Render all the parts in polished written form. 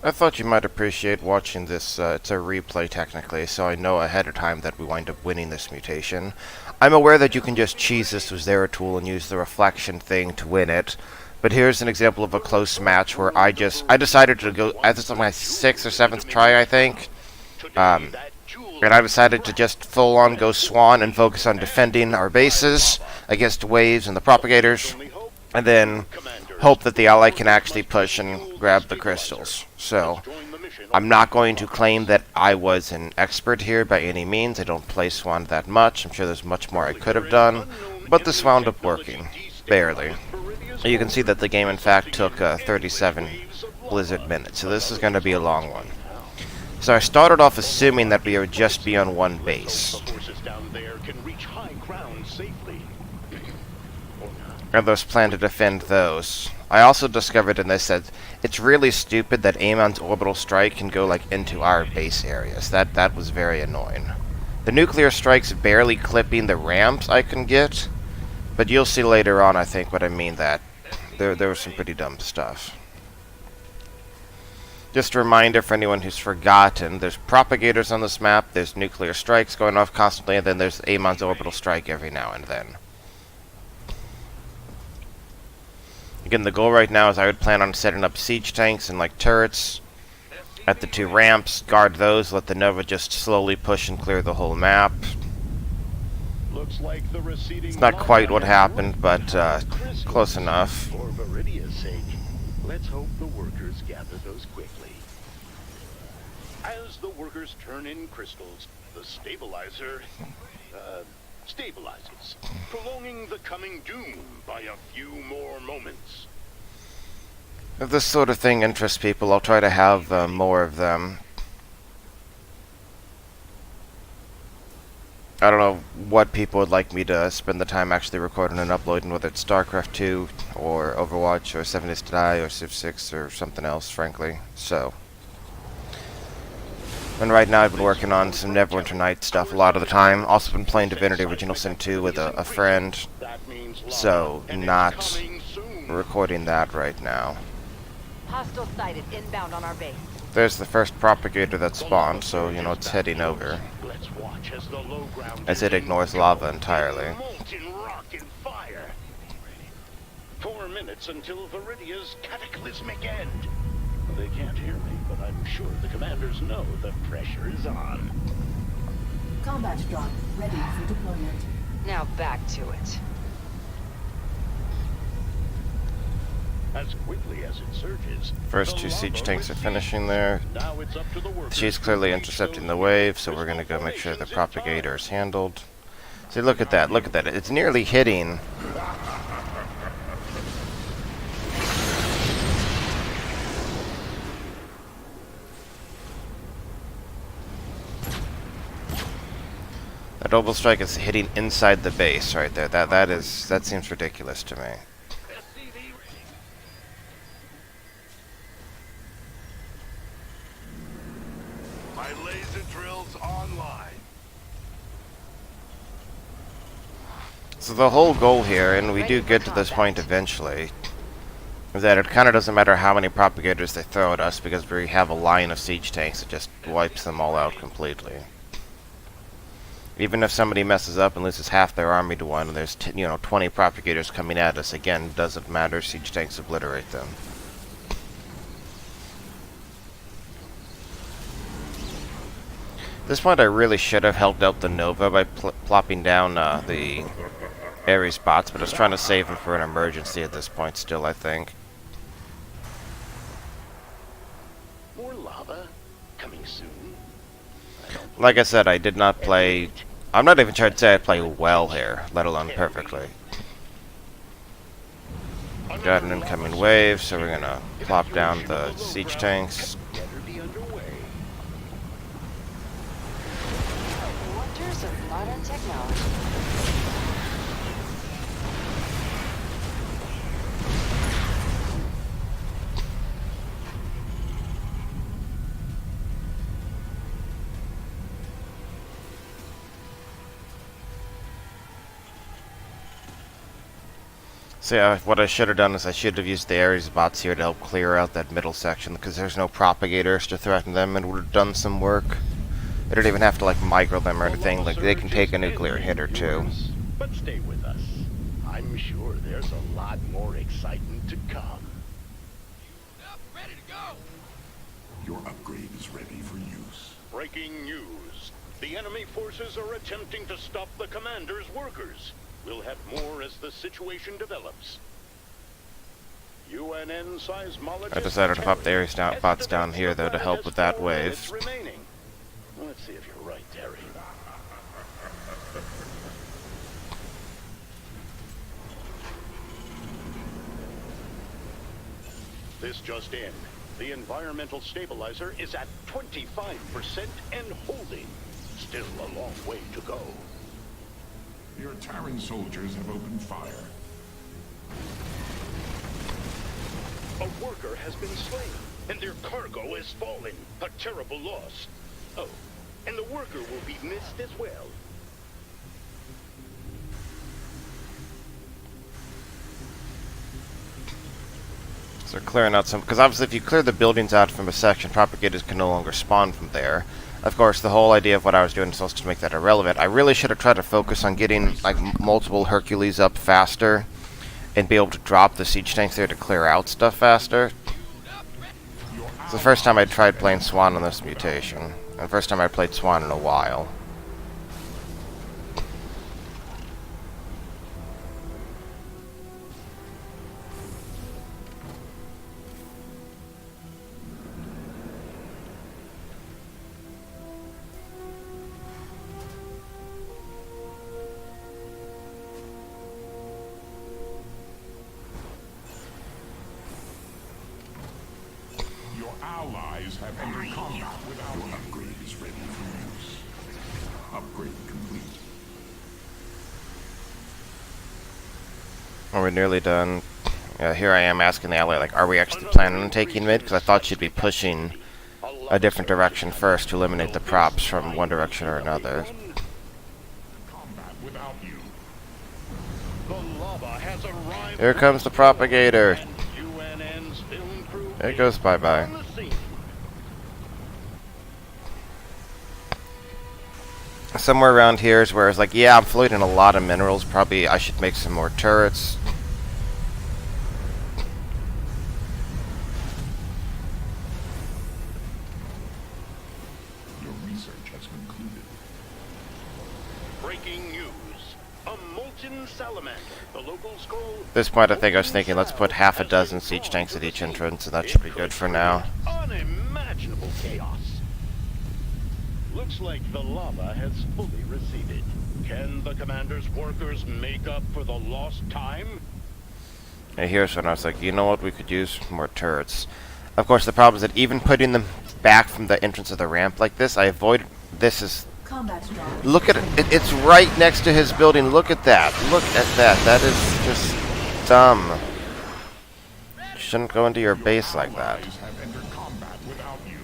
I thought you might appreciate watching this. It's a replay technically, so I know ahead of time that we wind up winning this mutation. I'm aware that you can just cheese this with Zeratul and use the reflection thing to win it, but here's an example of a close match where I decided to go. This is my 6th or 7th try, I think. And I decided to just full on go Swann and focus on defending our bases against waves and the propagators, and then hope that the ally can actually push and grab the crystals. So, I'm not going to claim that I was an expert here by any means. I don't play Swann that much. I'm sure there's much more I could have done, but this wound up working. Barely. You can see that the game in fact took 37 Blizzard minutes, so this is going to be a long one. So I started off assuming that we would just be on one base. And those plan to defend those. I also discovered, and they said, it's really stupid that Amon's orbital strike can go like into our base areas. That was very annoying. The nuclear strike's barely clipping the ramps I can get, but you'll see later on, I think, what I mean that there was some pretty dumb stuff. Just a reminder for anyone who's forgotten, there's propagators on this map, there's nuclear strikes going off constantly, and then there's Amon's orbital strike every now and then. Again, the goal right now is I would plan on setting up siege tanks and like turrets at the 2 ramps, guard those, let the Nova just slowly push and clear the whole map. Looks like the it's not quite what happened, but close enough. For Viridia's sake, let's hope the workers gather those quickly. As the workers turn in crystals, the stabilizer stabilizes, prolonging the coming doom by a few more moments. If this sort of thing interests people, I'll try to have more of them. I don't know what people would like me to spend the time actually recording and uploading, whether it's StarCraft 2, or Overwatch, or 7 Days to Die, or Civ 6, or something else, frankly. So. And right now I've been working on some Neverwinter Nights stuff a lot of the time. Also been playing Divinity Original Sin 2 with a friend. So, not recording that right now. Hostile sighted inbound on our base. There's the first propagator that spawned, so, you know, it's heading over. As it ignores lava entirely. 4 minutes until Viridia's cataclysmic end. They can't hear me, but I'm sure the commanders know the pressure is on. Combat drone ready for deployment. Now back to it. As quickly as it surges. First 2 siege tanks are finishing there. Now it's up to the workers. She's clearly intercepting the wave, so we're gonna go make sure the propagator is handled. See, look at that, look at that. It's nearly hitting. That orbital strike is hitting inside the base right there. That seems ridiculous to me. My laser drills online. So the whole goal here, and we do get to this point eventually, is that it kind of doesn't matter how many propagators they throw at us because we have a line of siege tanks that just wipes them all out completely. Even if somebody messes up and loses half their army to one, and there's 20 propagators coming at us, again, doesn't matter. Siege tanks obliterate them. At this point, I really should have helped out the Nova by plopping down the Ares bots, but I was trying to save them for an emergency at this point. Still, I think. More lava coming soon. Like I said, I did not play. I'm not even trying to say I play well here, let alone perfectly. Got an incoming wave, so we're gonna plop down the siege tanks. Wonders of modern technology. So yeah, what I should have done is I should have used the Ares bots here to help clear out that middle section, because there's no propagators to threaten them, and would have done some work. They don't even have to like micro them or anything. Like they can take a nuclear hit or two. But stay with us. I'm sure there's a lot more excitement to come. Ready to go! Your upgrade is ready for use. Breaking news. The enemy forces are attempting to stop the commander's workers. We'll have more as the situation develops. UNN seismologists I decided to pop the Ares bots down here though to help with that wave. Remaining. Let's see if you're right, Terry. This just in. The environmental stabilizer is at 25% and holding. Still a long way to go. Your Terran soldiers have opened fire. A worker has been slain, and their cargo has fallen. A terrible loss. Oh, and the worker will be missed as well. So they're clearing out some, because obviously if you clear the buildings out from a section, propagators can no longer spawn from there. Of course, the whole idea of what I was doing is also to make that irrelevant. I really should have tried to focus on getting like multiple Hercules up faster and be able to drop the siege tanks there to clear out stuff faster. It's the first time I tried playing Swann on this mutation, and the first time I played Swann in a while. Your allies have entered combat without your upgrade is ready for use. Upgrade complete. Well, we're nearly done. Here I am asking the ally, like, are we actually planning on taking mid? Because I thought she'd be pushing a different direction first to eliminate the props from one direction or another. Combat without you. The lava has arrived. Here comes the propagator. UNN's film crew There it goes, bye-bye. on the scene. Somewhere around here is where it's like, yeah, I'm floating a lot of minerals. Probably I should make some more turrets. Your research has concluded. Breaking news. A molten salamander. The local scroll. At this point, I think I was thinking, let's put half a dozen siege tanks at each entrance, and that should be good for now. Unimaginable chaos. Looks like the lava has fully receded. Can the commander's workers make up for the lost time? And here's when I was like, you know what, we could use more turrets. Of course, the problem is that even putting them back from the entrance of the ramp like this, I avoid. This is. Combat drone. Look at it. It's right next to his building. Look at that. Look at that. That is just dumb. You shouldn't go into your base like that. Allies have entered combat without you.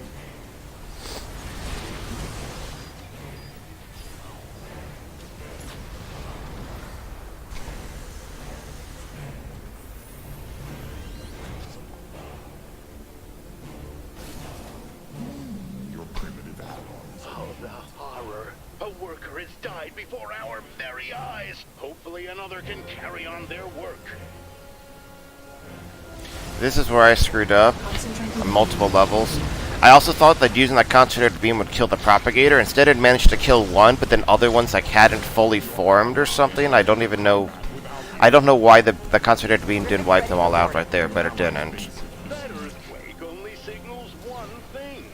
Your primitive add-ons. Oh, the horror. A worker has died before our very eyes. Hopefully another can carry on their work. This is where I screwed up on multiple levels. I also thought that using that concentrated beam would kill the propagator. Instead, it managed to kill one, but then other ones like hadn't fully formed or something. I don't even know. I don't know why the concentrated beam didn't wipe them all out right there, but it didn't. That earthquake only signals one thing.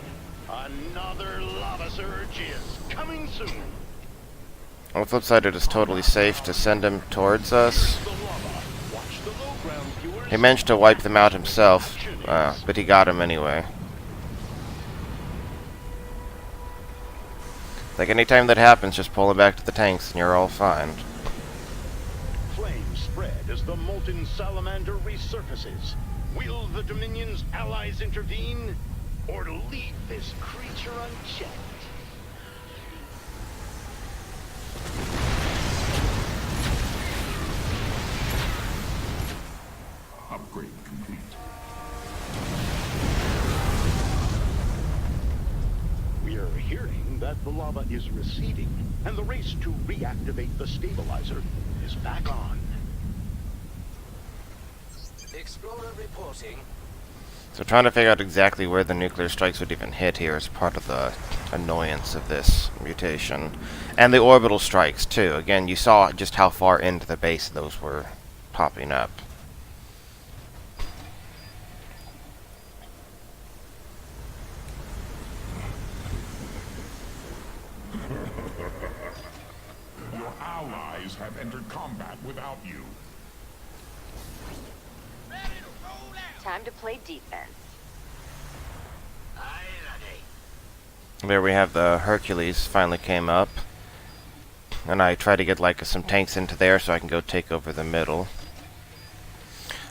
Another lava surge is coming soon. On the flip side, it is totally safe to send him towards us. The lava. Watch the low ground, viewers. He managed to wipe them out himself, but he got him anyway. Like anytime that happens, just pull him back to the tanks and you're all fine. Flames spread as the molten salamander resurfaces. Will the Dominion's allies intervene, or leave this creature unchecked? Upgrade complete. We are hearing that the lava is receding, and the race to reactivate the stabilizer is back on. Explorer reporting. So trying to figure out exactly where the nuclear strikes would even hit here is part of the annoyance of this mutation. And the orbital strikes, too. Again, you saw just how far into the base those were popping up. Your allies have entered combat without you. Ready to roll out. Time to play defense. Aye, ready. There we have the Hercules finally came up. And I try to get like some tanks into there so I can go take over the middle.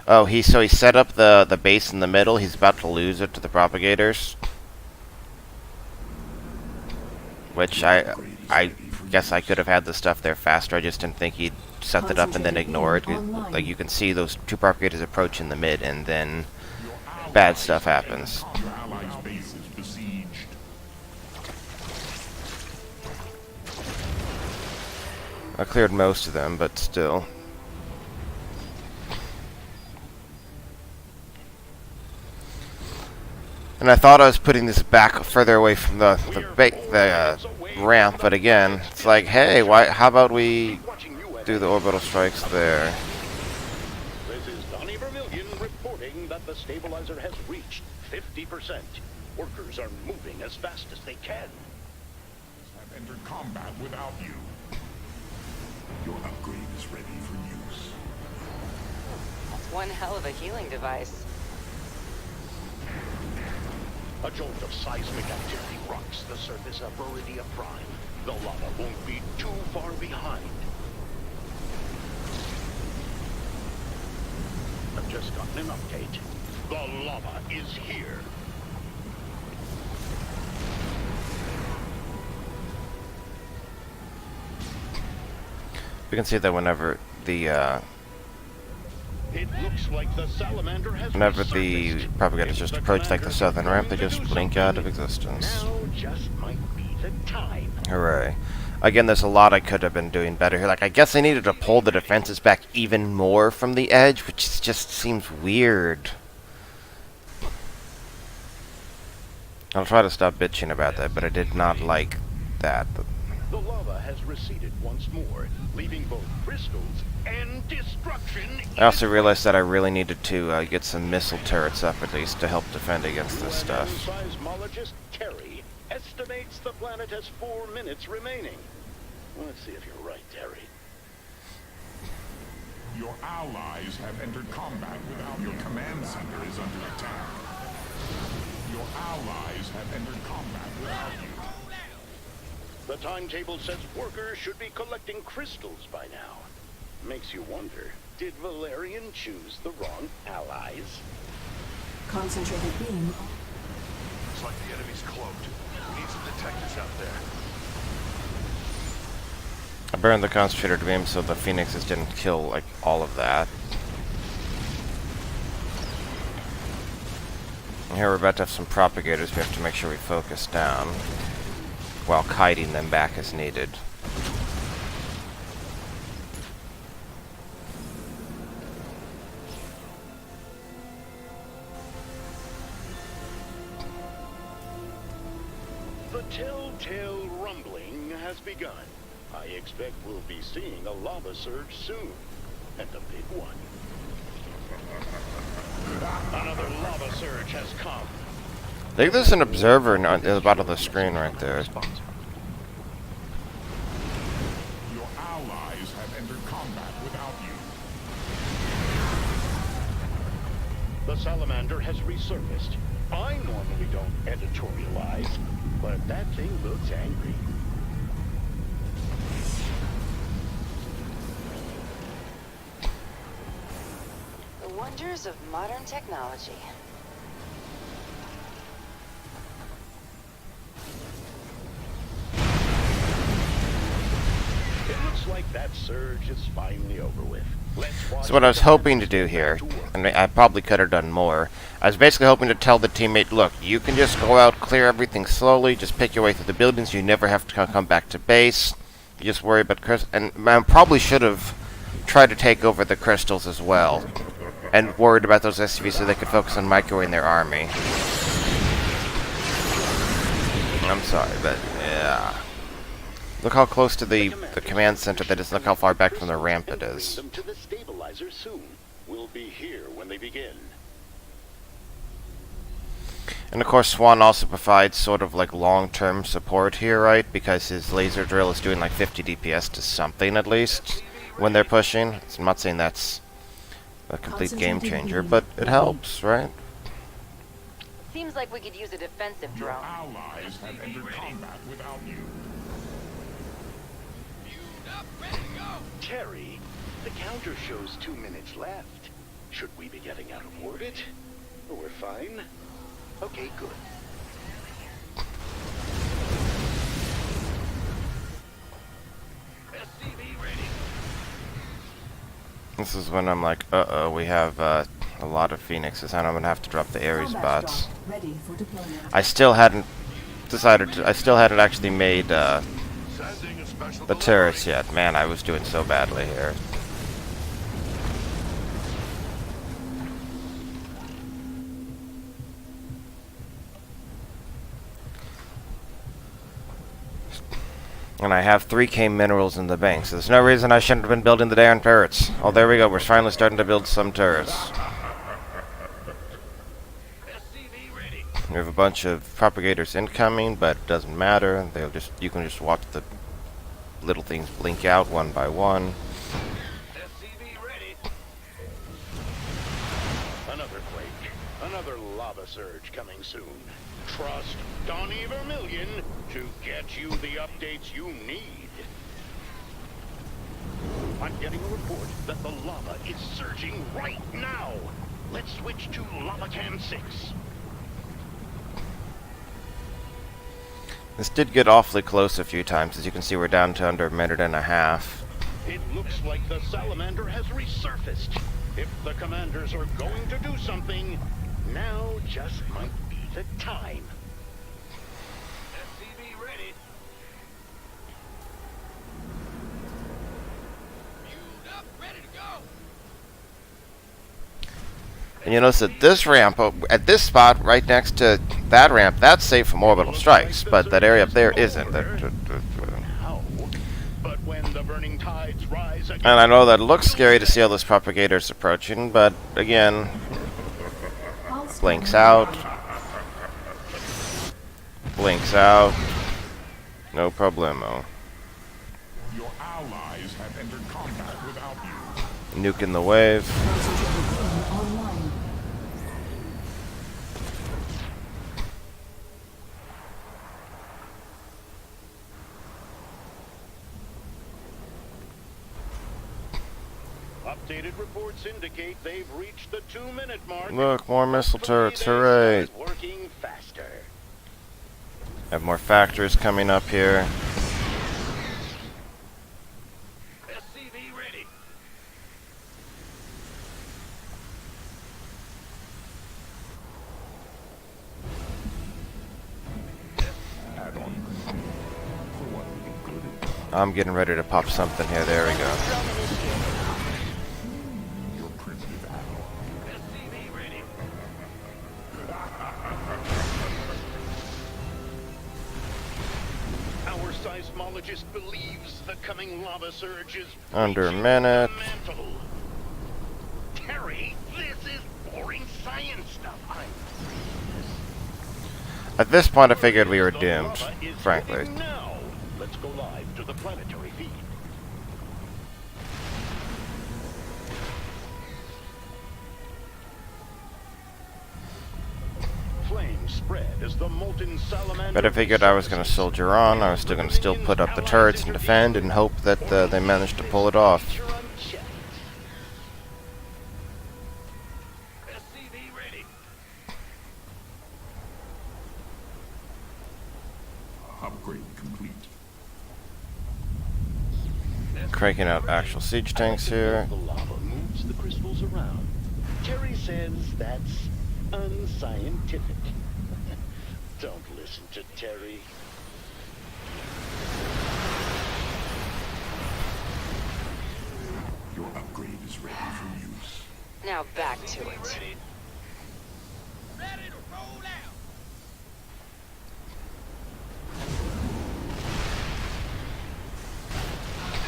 Oh, he set up the base in the middle. He's about to lose it to the propagators. Which I guess I could have had the stuff there faster. I just didn't think he'd set it up and then ignore it. Like you can see those two propagators approach in the mid, and then bad stuff happens. Your allies' base is besieged. I cleared most of them, but still. And I thought I was putting this back further away from the ramp, but again, it's like, hey, how about we do the orbital strikes there? This is Donnie Vermillion reporting that the stabilizer has reached 50%. Workers are moving as fast as they can. Have entered combat without you. Your upgrade is ready for use. That's one hell of a healing device. A jolt of seismic activity rocks the surface of Viridia Prime. The lava won't be too far behind. I've just gotten an update. The lava is here. We can see that whenever the It looks like the salamander has resurfaced. propagators just approach like the southern ramp, they just blink out of existence. Now just might be the time. Hooray. Again, there's a lot I could have been doing better here. Like, I guess I needed to pull the defenses back even more from the edge, which just seems weird. I'll try to stop bitching about that, but I did not like that. The lava has receded once more, leaving both crystals and destruction. I also realized that I really needed to get some missile turrets up at least to help defend against this stuff. Seismologist Terry estimates the planet has 4 minutes remaining. Let's see if you're right, Terry. Your allies have entered combat without your command center is under attack. Your allies have entered combat without you. The timetable says workers should be collecting crystals by now. Makes you wonder, did Valerian choose the wrong allies? Concentrated beam. Looks like the enemy's cloaked. We need some detectors out there. I burned the concentrator beam so the phoenixes didn't kill like all of that. And here we're about to have some propagators. We have to make sure we focus down while kiting them back as needed. The telltale rumbling has begun. I expect we'll be seeing a lava surge soon. And a big one. Another lava surge has come. I think there's an observer at the bottom of the screen right there. Your allies have entered combat without you. The salamander has resurfaced. I normally don't editorialize, but that thing looks angry. The wonders of modern technology. It looks like that surge is finally over with. So what I was hoping to do here, and I probably could have done more, I was basically hoping to tell the teammate, look, you can just go out, clear everything slowly, just pick your way through the buildings, you never have to come back to base, you just worry about crystals, and I probably should have tried to take over the crystals as well, and worried about those SCVs so they could focus on microwaving their army. I'm sorry, but yeah. Look how close to the command center that is. Look how far back from the ramp it is. Them to the stabilizer soon. We'll be here when they begin. And of course, Swann also provides sort of like long-term support here, right? Because his laser drill is doing like 50 DPS to something at least when they're pushing. So I'm not saying that's a complete game changer, but it helps, right? Seems like we could use a defensive Your drone. allies have entered combat without you. Terry, the counter shows 2 minutes left. Should we be getting out of orbit? We're fine. Okay, good. SCV ready. This is when I'm like, uh-oh, we have a lot of Phoenixes, and I'm gonna have to drop the Ares Combat bots. drone ready for deployment. I still hadn't actually made Sending a special the turrets yet. Man, I was doing so badly here. And I have 3K minerals in the bank, so there's no reason I shouldn't have been building the damn turrets. Oh, there we go. We're finally starting to build some turrets. SCV ready. We have a bunch of propagators incoming, but it doesn't matter. You can just watch the little things blink out one by one. SCV ready. Another quake. Another lava surge coming soon. Trust Donnie Vermillion to get you the updates you need. I'm getting a report that the lava is surging right now. Let's switch to Lava Cam 6. This did get awfully close a few times. As you can see, we're down to under a minute and a half. It looks like the salamander has resurfaced. If the commanders are going to do something, now just might be the time. SCV ready. Fueled up, ready to go. And you notice that this ramp, at this spot, right next to that ramp, that's safe from orbital strikes, but that area up there isn't. How? But when the burning tides rise again, And I know that it looks scary to see all those propagators approaching, but again, Pulse blinks train out, ready. blinks out, no problemo. Your allies have entered combat without you. Nuking the wave. Oxygen online. updated reports indicate they've reached the 2-minute mark. Look, more missile turrets, Hopefully hooray! they start working faster. Have more factors coming up here. SCV ready. Add-on complete. For what included? I'm getting ready to pop something here. There we go. Your primitive add-on. SCV ready. Our seismologist believes the coming lava surge is Under a reaching minute. the mantle. Terry, this is boring science stuff. At this point, I figured we were The doomed, lava is frankly. hitting now. Let's go live to the planetary feed. Flames spread as the molten salamander. But I figured I was going to soldier on. I was still going to put up the turrets and defend and hope that they managed to pull it off. SCV ready. Upgrade complete. Cranking out actual siege tanks here. The lava the crystals around. Terry says that's unscientific. Don't listen to Terry. Your upgrade is ready for use. Now back to it. Ready? Ready to roll out.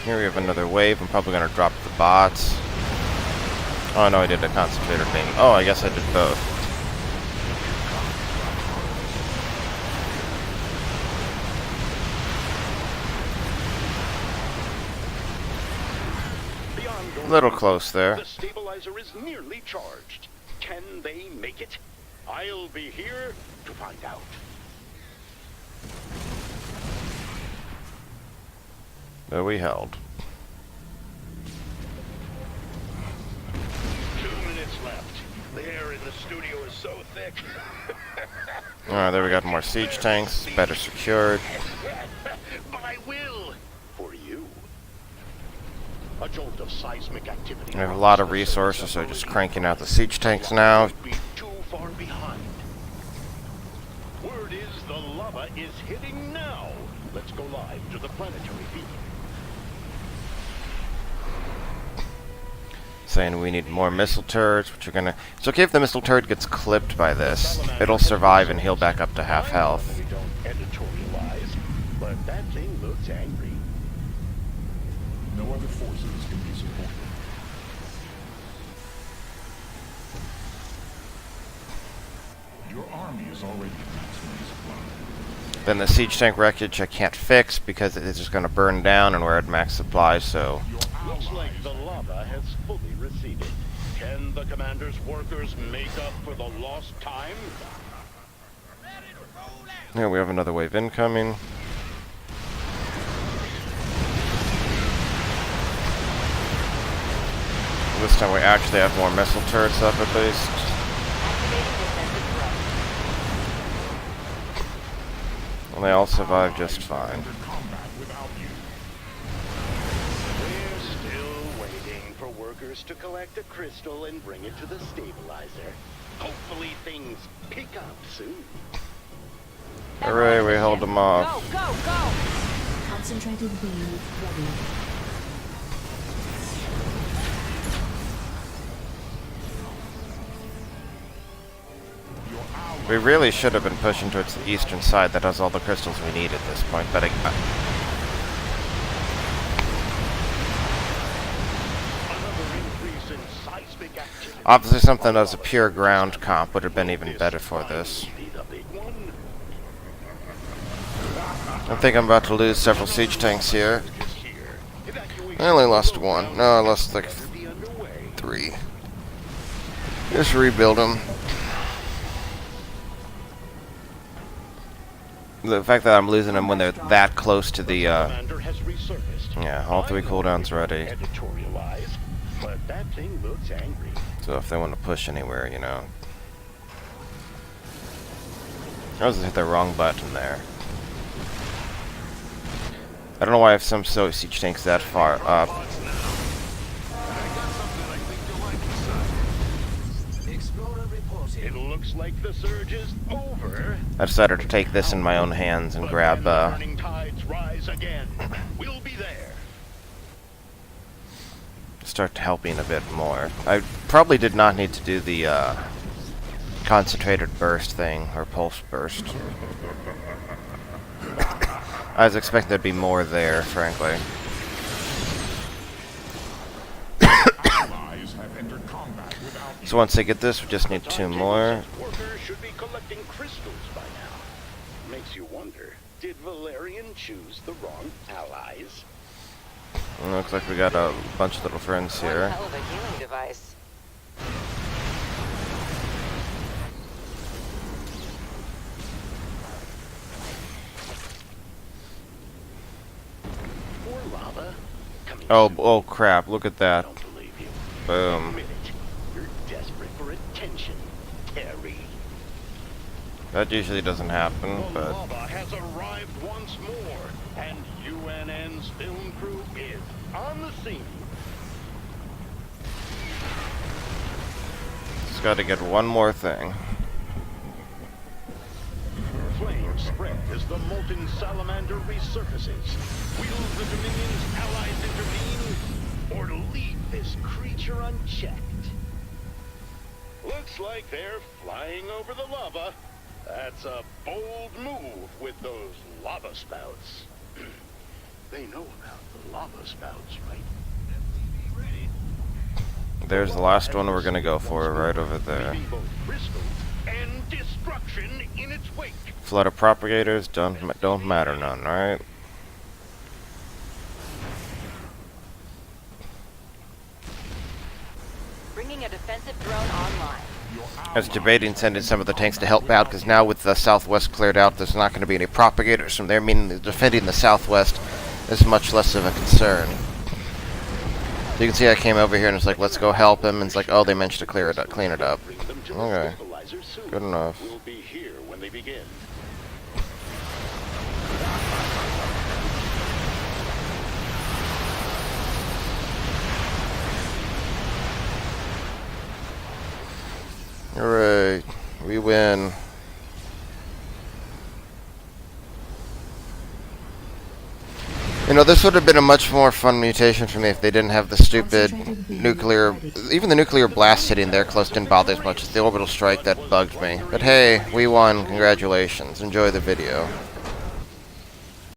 Here we have another wave. I'm probably gonna drop the bots. Oh no, I did a concentrator thing. Oh, I guess I did both. Little close there. The stabilizer is nearly charged. Can they make it? I'll be here to find out. There we held. 2 minutes left. The air in the studio is so thick. Alright, there we got more siege tanks, better secured. But I will. For you. A jolt of seismic activity. We have a lot of resources, so just cranking out the siege tanks now. Be too far behind. Word is the lava is hitting now. Let's go live to the planetary feed. Saying we need more missile turrets, which are gonna... It's okay if the missile turret gets clipped by this. It'll survive and heal back up to half health. We don't editorialize, but that thing looks angry. No other forces can be supported. Your army is already maximum supply. Then the siege tank wreckage I can't fix because it's just gonna burn down and we're at max supply, so... Looks like the lava has fully receded. Can the commander's workers make up for the lost time? Ready to roll out. Here we have another wave incoming. This time we actually have more missile turrets up at least. Activating defensive thrust. And they all survive just fine. Entered combat without you. We're still waiting for workers to collect the crystal and bring it to the stabilizer. Hopefully things pick up soon. Hooray, we held them off. Go, go, go! Concentrated beam ready. We really should have been pushing towards the eastern side that has all the crystals we need at this point, but Another increase in seismic activity. obviously something as a pure ground comp would have been even better for this. Be the big one. I think I'm about to lose several siege tanks here. Just here. Evacuation I only lost one. No, I lost like will be underway. 3. Just rebuild them. The fact that I'm losing them when they're that close to the, Commander has resurfaced. yeah, all 3 cooldowns ready. Editorialize, but that thing looks angry. So if they want to push anywhere, you know. I was hit the wrong button there. I don't know why I have some siege tanks that far up. It looks like the surge is over. I decided to take this in my own hands and But grab, when the turning tides rise again, we'll be there. start helping a bit more. I probably did not need to do the concentrated burst thing, or pulse burst. I was expecting there'd be more there, frankly. Allies have entered combat without you. So once they get this, we just need 2 more. Workers should be collecting crystals by now. Makes you wonder, did Valerian choose the wrong allies? And looks like we got a bunch of little friends One here. hell of a healing device. More lava? Coming Oh, soon. oh crap, look at I that. don't believe you. Boom. Admit it. You're desperate for attention, Terry. That usually doesn't happen, The but... lava has arrived once more, and UNN's film crew is on the scene. Just gotta get one more thing. Flames spread as the molten salamander resurfaces. Will the Dominion's allies intervene, or leave this creature unchecked? Looks like they're flying over the lava. That's a bold move with those lava spouts. They know about the lava spouts, right? There's the last one we're gonna go for, right over there. Leaving both crystals and destruction in its wake. Flood of propagators don't matter none, right? Bringing a defensive drone online. I was debating sending some of the tanks to help out, because now with the southwest cleared out, there's not going to be any propagators from there, meaning that defending the southwest is much less of a concern. So you can see I came over here and it's like, let's go help him, and it's like, oh, they managed to clean it up. Okay, good enough. We'll be here when they begin. Alright, we win. You know, this would have been a much more fun mutation for me if they didn't have the stupid nuclear... Even the nuclear blast hitting there close didn't bother as much as the orbital strike that bugged me. But hey, we won. Congratulations. Enjoy the video.